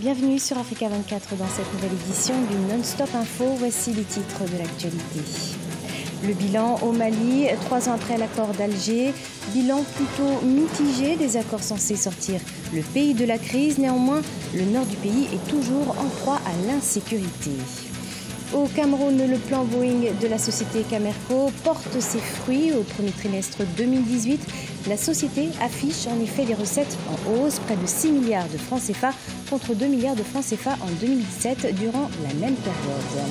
Bienvenue sur Africa 24 dans cette nouvelle édition du Non-Stop Info. Voici les titres de l'actualité. Le bilan au Mali, 3 ans après l'accord d'Alger. Bilan plutôt mitigé des accords censés sortir le pays de la crise. Néanmoins, le nord du pays est toujours en proie à l'insécurité. Au Cameroun, le plan Boeing de la société Camerco porte ses fruits. Au premier trimestre 2018, la société affiche en effet des recettes en hausse, près de 6 milliards de francs CFA contre 2 milliards de francs CFA en 2017 durant la même période.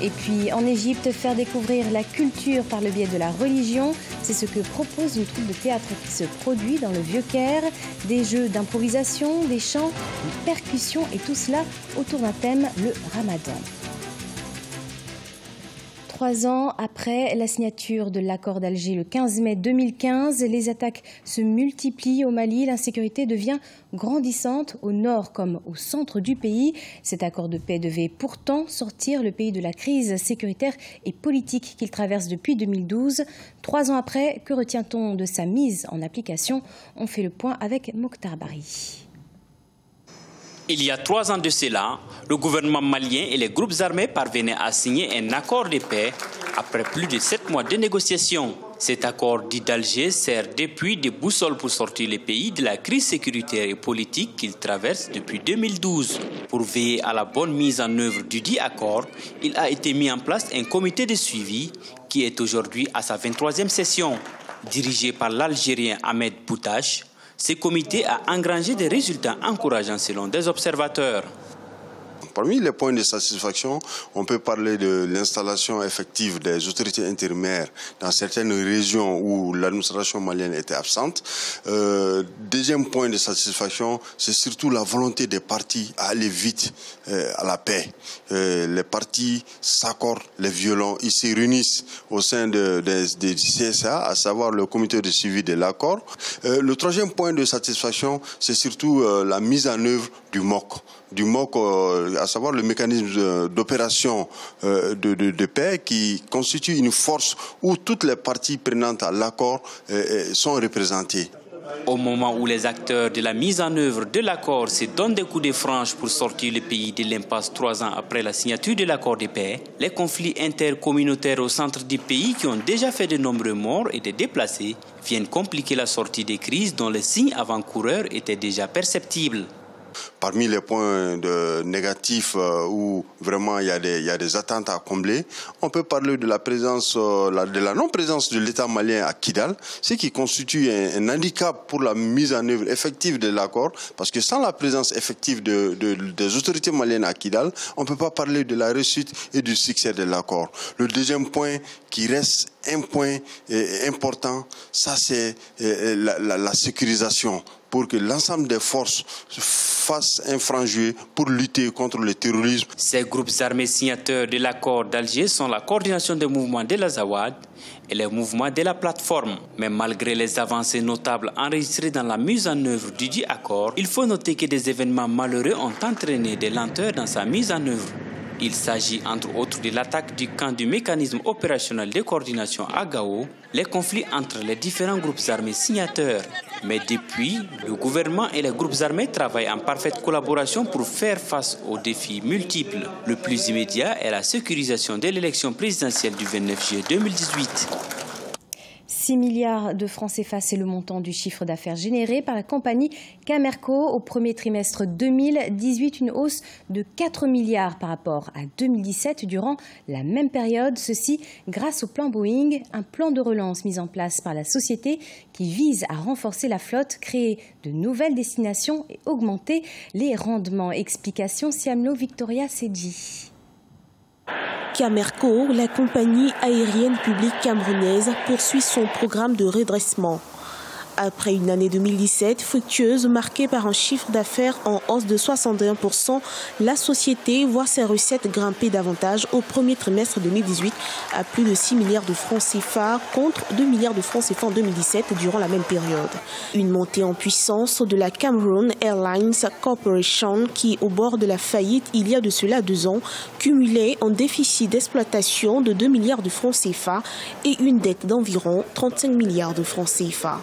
Et puis en Égypte, faire découvrir la culture par le biais de la religion, c'est ce que propose une troupe de théâtre qui se produit dans le Vieux-Caire. Des jeux d'improvisation, des chants, des percussions et tout cela autour d'un thème, le Ramadan. 3 ans après la signature de l'accord d'Alger le 15 mai 2015, les attaques se multiplient au Mali. L'insécurité devient grandissante au nord comme au centre du pays. Cet accord de paix devait pourtant sortir le pays de la crise sécuritaire et politique qu'il traverse depuis 2012. 3 ans après, que retient-on de sa mise en application? On fait le point avec Mokhtar Bari. Il y a 3 ans de cela, le gouvernement malien et les groupes armés parvenaient à signer un accord de paix après plus de 7 mois de négociations. Cet accord dit d'Alger sert depuis de boussole pour sortir le pays de la crise sécuritaire et politique qu'il traverse depuis 2012. Pour veiller à la bonne mise en œuvre du dit accord, il a été mis en place un comité de suivi qui est aujourd'hui à sa 23e session. Dirigé par l'Algérien Ahmed Boutache, ce comité a engrangé des résultats encourageants selon des observateurs. Parmi les points de satisfaction, on peut parler de l'installation effective des autorités intérimaires dans certaines régions où l'administration malienne était absente. Deuxième point de satisfaction, c'est surtout la volonté des partis à aller vite à la paix. Les partis s'accordent, les violents, ils se réunissent au sein des CSA, à savoir le comité de suivi de l'accord. Le troisième point de satisfaction, c'est surtout la mise en œuvre du MOC. À savoir le mécanisme d'opération de paix qui constitue une force où toutes les parties prenantes à l'accord sont représentées. Au moment où les acteurs de la mise en œuvre de l'accord se donnent des coups de franche pour sortir le pays de l'impasse 3 ans après la signature de l'accord de paix, les conflits intercommunautaires au centre du pays qui ont déjà fait de nombreux morts et des déplacés viennent compliquer la sortie des crises dont les signes avant-coureurs étaient déjà perceptibles. Parmi les points négatifs où vraiment il y a des attentes à combler, on peut parler de la non-présence de l'État malien à Kidal, ce qui constitue un handicap pour la mise en œuvre effective de l'accord, parce que sans la présence effective des autorités maliennes à Kidal, on ne peut pas parler de la réussite et du succès de l'accord. Le deuxième point qui reste un point important, ça c'est la sécurisation, pour que l'ensemble des forces fassent un franc jeu pour lutter contre le terrorisme. Ces groupes armés signataires de l'accord d'Alger sont la coordination des mouvements de l'Azawad et les mouvements de la plateforme. Mais malgré les avancées notables enregistrées dans la mise en œuvre du dit accord, il faut noter que des événements malheureux ont entraîné des lenteurs dans sa mise en œuvre. Il s'agit entre autres de l'attaque du camp du mécanisme opérationnel de coordination à Gao, les conflits entre les différents groupes armés signataires. Mais depuis, le gouvernement et les groupes armés travaillent en parfaite collaboration pour faire face aux défis multiples. Le plus immédiat est la sécurisation de l'élection présidentielle du 29 juillet 2018. 6 milliards de francs CFA, c'est le montant du chiffre d'affaires généré par la compagnie Camerco au premier trimestre 2018, une hausse de 4 milliards par rapport à 2017 durant la même période. Ceci grâce au plan Boeing, un plan de relance mis en place par la société qui vise à renforcer la flotte, créer de nouvelles destinations et augmenter les rendements. Explication Siamlo Victoria Sedji. Camerco, la compagnie aérienne publique camerounaise, poursuit son programme de redressement. Après une année 2017 fructueuse marquée par un chiffre d'affaires en hausse de 61%, la société voit ses recettes grimper davantage au premier trimestre 2018 à plus de 6 milliards de francs CFA contre 2 milliards de francs CFA en 2017 durant la même période. Une montée en puissance de la Cameroon Airlines Corporation qui, au bord de la faillite il y a de cela 2 ans, cumulait un déficit d'exploitation de 2 milliards de francs CFA et une dette d'environ 35 milliards de francs CFA.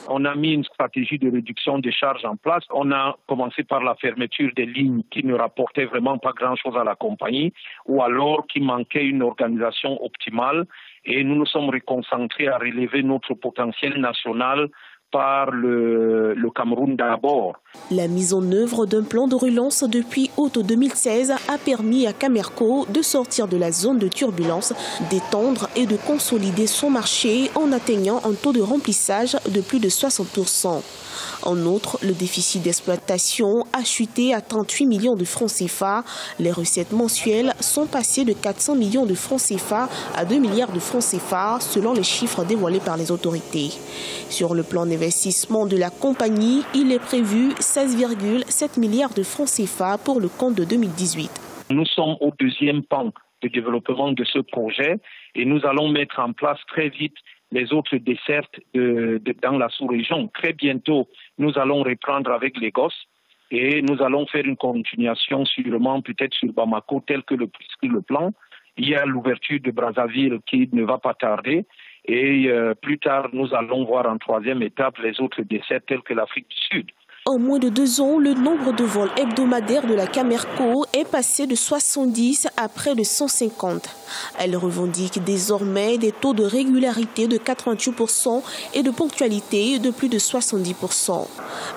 On a mis une stratégie de réduction des charges en place. On a commencé par la fermeture des lignes qui ne rapportaient vraiment pas grand-chose à la compagnie ou alors qui manquait une organisation optimale. Et nous nous sommes reconcentrés à relever notre potentiel national par le Cameroun d'abord. La mise en œuvre d'un plan de relance depuis août 2016 a permis à Camerco de sortir de la zone de turbulence, d'étendre et de consolider son marché en atteignant un taux de remplissage de plus de 60%. En outre, le déficit d'exploitation a chuté à 38 millions de francs CFA. Les recettes mensuelles sont passées de 400 millions de francs CFA à 2 milliards de francs CFA selon les chiffres dévoilés par les autorités. Sur le plan d'investissement de la compagnie, il est prévu 16,7 milliards de francs CFA pour le compte de 2018. Nous sommes au deuxième pan de développement de ce projet et nous allons mettre en place très vite les autres dessertes dans la sous-région. Très bientôt, nous allons reprendre avec Lagos et nous allons faire une continuation sûrement peut-être sur Bamako tel que le prescrit le plan. Il y a l'ouverture de Brazzaville qui ne va pas tarder et plus tard, nous allons voir en troisième étape les autres dessertes telles que l'Afrique du Sud. En moins de 2 ans, le nombre de vols hebdomadaires de la Camerco est passé de 70 à près de 150. Elle revendique désormais des taux de régularité de 88% et de ponctualité de plus de 70%.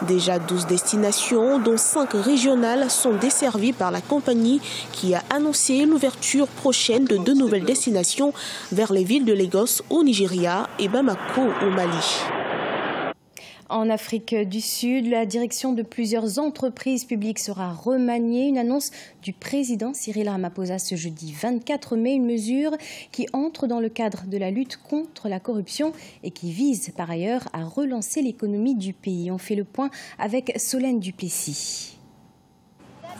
Déjà 12 destinations, dont 5 régionales, sont desservies par la compagnie qui a annoncé l'ouverture prochaine de 2 nouvelles destinations vers les villes de Lagos au Nigeria et Bamako au Mali. En Afrique du Sud, la direction de plusieurs entreprises publiques sera remaniée. Une annonce du président Cyril Ramaphosa ce jeudi 24 mai, une mesure qui entre dans le cadre de la lutte contre la corruption et qui vise par ailleurs à relancer l'économie du pays. On fait le point avec Solène Duplessis.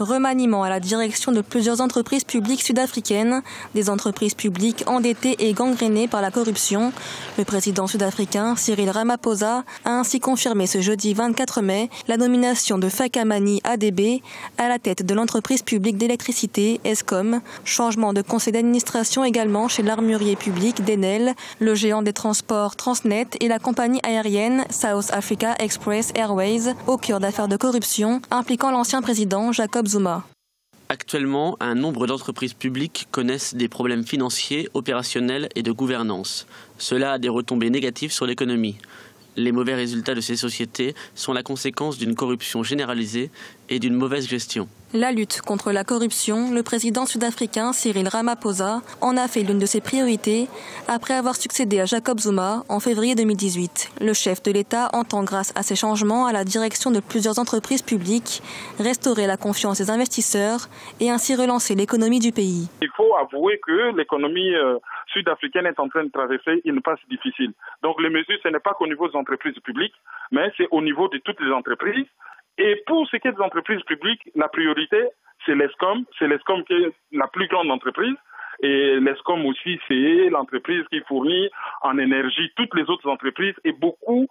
Remaniement à la direction de plusieurs entreprises publiques sud-africaines, des entreprises publiques endettées et gangrénées par la corruption. Le président sud-africain Cyril Ramaphosa a ainsi confirmé ce jeudi 24 mai la nomination de Phakamani Adebe à la tête de l'entreprise publique d'électricité Eskom. Changement de conseil d'administration également chez l'armurier public d'Enel, le géant des transports Transnet et la compagnie aérienne South Africa Express Airways, au cœur d'affaires de corruption impliquant l'ancien président Jacob Zuma. Actuellement, un nombre d'entreprises publiques connaissent des problèmes financiers, opérationnels et de gouvernance. Cela a des retombées négatives sur l'économie. Les mauvais résultats de ces sociétés sont la conséquence d'une corruption généralisée et d'une mauvaise gestion. La lutte contre la corruption, le président sud-africain Cyril Ramaphosa en a fait l'une de ses priorités après avoir succédé à Jacob Zuma en février 2018. Le chef de l'État entend, grâce à ces changements à la direction de plusieurs entreprises publiques, restaurer la confiance des investisseurs et ainsi relancer l'économie du pays. Il faut avouer que l'économie sud-africaine est en train de traverser une passe difficile. Donc les mesures, ce n'est pas qu'au niveau des entreprises publiques, mais c'est au niveau de toutes les entreprises. Et pour ce qui est des entreprises publiques, la priorité, c'est l'Eskom. C'est l'Eskom qui est la plus grande entreprise. Et l'Eskom aussi, c'est l'entreprise qui fournit en énergie toutes les autres entreprises et beaucoup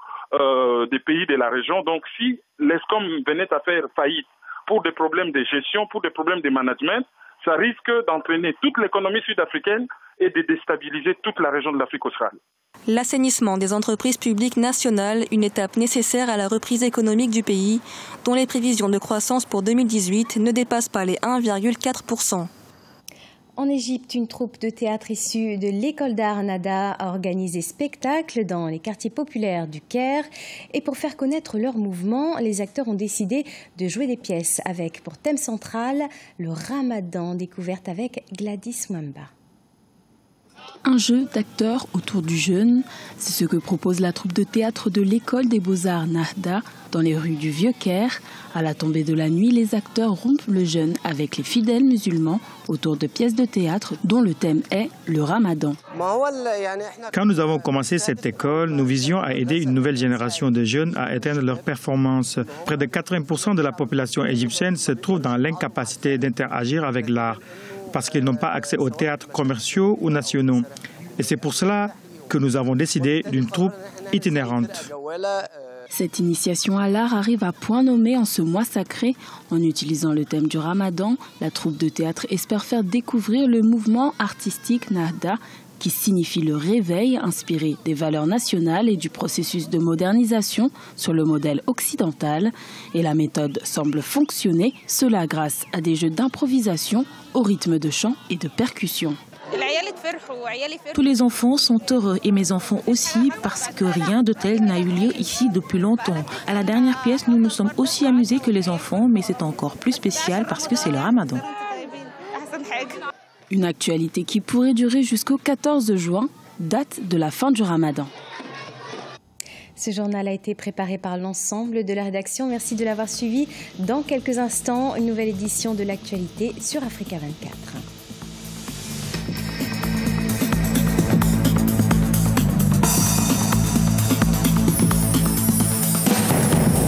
des pays de la région. Donc si l'Eskom venait à faire faillite pour des problèmes de gestion, pour des problèmes de management, ça risque d'entraîner toute l'économie sud-africaine et de déstabiliser toute la région de l'Afrique australe. L'assainissement des entreprises publiques nationales, une étape nécessaire à la reprise économique du pays, dont les prévisions de croissance pour 2018 ne dépassent pas les 1,4%. En Égypte, une troupe de théâtre issue de l'école d'art Nahda a organisé spectacle dans les quartiers populaires du Caire. Et pour faire connaître leur mouvement, les acteurs ont décidé de jouer des pièces avec pour thème central le Ramadan, découverte avec Gladys Mwamba. Un jeu d'acteurs autour du jeûne, c'est ce que propose la troupe de théâtre de l'école des beaux-arts Nahda dans les rues du Vieux-Caire. À la tombée de la nuit, les acteurs rompent le jeûne avec les fidèles musulmans autour de pièces de théâtre dont le thème est le Ramadan. Quand nous avons commencé cette école, nous visions à aider une nouvelle génération de jeunes à atteindre leurs performances. Près de 80% de la population égyptienne se trouve dans l'incapacité d'interagir avec l'art, parce qu'ils n'ont pas accès aux théâtres commerciaux ou nationaux. Et c'est pour cela que nous avons décidé d'une troupe itinérante. Cette initiation à l'art arrive à point nommé en ce mois sacré. En utilisant le thème du Ramadan, la troupe de théâtre espère faire découvrir le mouvement artistique Nahda, qui signifie le réveil inspiré des valeurs nationales et du processus de modernisation sur le modèle occidental. Et la méthode semble fonctionner, cela grâce à des jeux d'improvisation au rythme de chant et de percussion. Tous les enfants sont heureux et mes enfants aussi parce que rien de tel n'a eu lieu ici depuis longtemps. À la dernière pièce, nous nous sommes aussi amusés que les enfants, mais c'est encore plus spécial parce que c'est le Ramadan. Une actualité qui pourrait durer jusqu'au 14 juin, date de la fin du Ramadan. Ce journal a été préparé par l'ensemble de la rédaction. Merci de l'avoir suivi. Dans quelques instants, une nouvelle édition de l'actualité sur Africa 24.